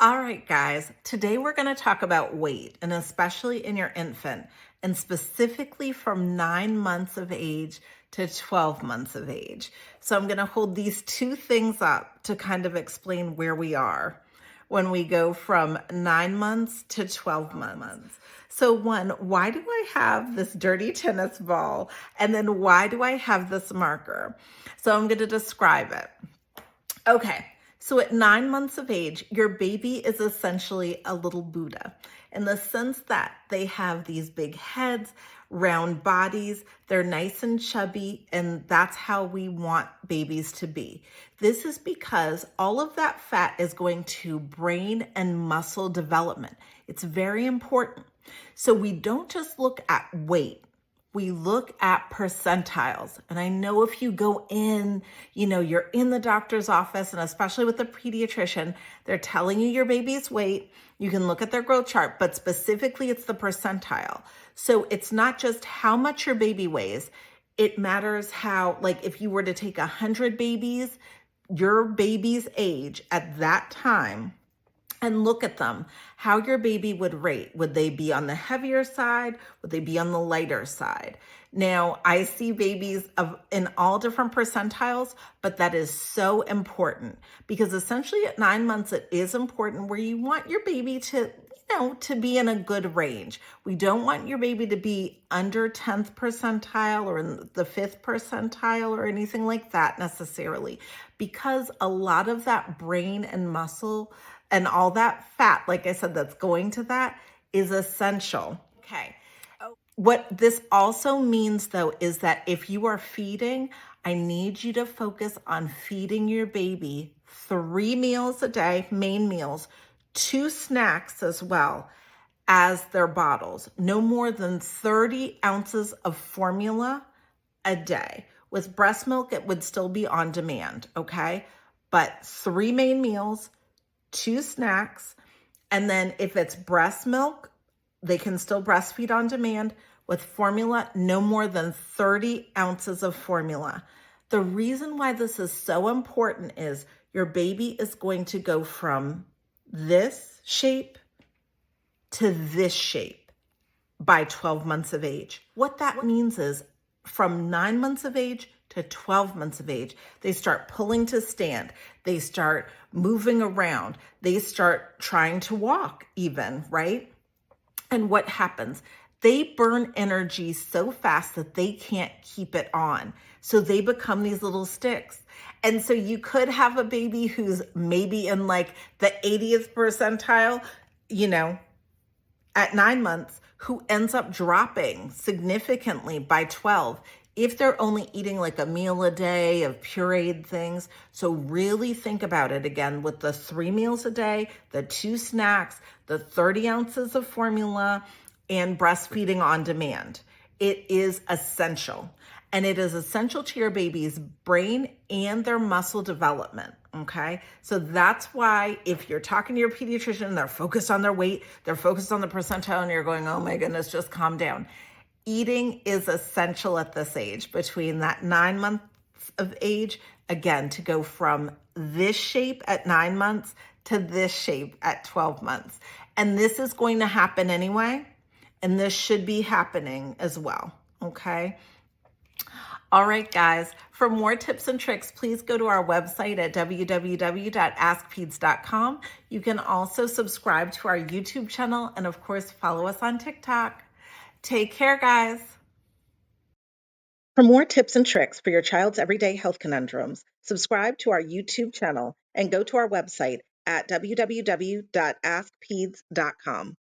All right, guys, today we're going to talk about weight, and especially in your infant, and specifically from 9 months of age to 12 months of age. So I'm going to hold these two things up to kind of explain where we are when we go from 9 months to 12 months. So one, why do I have this dirty tennis ball? And then why do I have this marker? So I'm going to describe it. Okay, so at 9 months of age, your baby is essentially a little Buddha in the sense that they have these big heads, round bodies, they're nice and chubby, and that's how we want babies to be. This is because all of that fat is going to brain and muscle development. It's very important. So we don't just look at weight. We look at percentiles. And I know if you go in, you're in the doctor's office, and especially with the pediatrician, they're telling you your baby's weight. You can look at their growth chart, but specifically it's the percentile. So it's not just how much your baby weighs. It matters how, like if you were to take 100 babies, your baby's age at that time, and look at them, how your baby would rate. Would they be on the heavier side? Would they be on the lighter side? Now, I see babies in all different percentiles, but that is so important because essentially at 9 months, it is important where you want your baby to be in a good range. We don't want your baby to be under 10th percentile or in the 5th percentile or anything like that necessarily, because a lot of that brain and muscle and all that fat, like I said, that's going to that is essential. Okay. What this also means, though, is that if you are feeding, I need you to focus on feeding your baby 3 meals a day, main meals, 2 snacks as well as their bottles. No more than 30 ounces of formula a day. With breast milk, it would still be on demand, okay? But 3 main meals, 2 snacks, and then if it's breast milk, they can still breastfeed on demand. With formula, no more than 30 ounces of formula. The reason why this is so important is your baby is going to go from this shape to this shape by 12 months of age. What that means is from 9 months of age to 12 months of age, they start pulling to stand. They start moving around. They start trying to walk even, right? And what happens? They burn energy so fast that they can't keep it on. So they become these little sticks. And so you could have a baby who's maybe in like the 80th percentile, at 9 months, who ends up dropping significantly by 12 if they're only eating like a meal a day of pureed things. So really think about it again with the 3 meals a day, the 2 snacks, the 30 ounces of formula, and breastfeeding on demand. It is essential. And it is essential to your baby's brain and their muscle development, okay? So that's why if you're talking to your pediatrician, they're focused on their weight, they're focused on the percentile, and you're going, oh my goodness, just calm down. Eating is essential at this age, between that 9 months of age, again, to go from this shape at 9 months to this shape at 12 months. And this is going to happen anyway, and this should be happening as well, okay? All right, guys, for more tips and tricks, please go to our website at www.askpeds.com. You can also subscribe to our YouTube channel and, of course, follow us on TikTok. Take care, guys. For more tips and tricks for your child's everyday health conundrums, subscribe to our YouTube channel and go to our website at www.askpeds.com.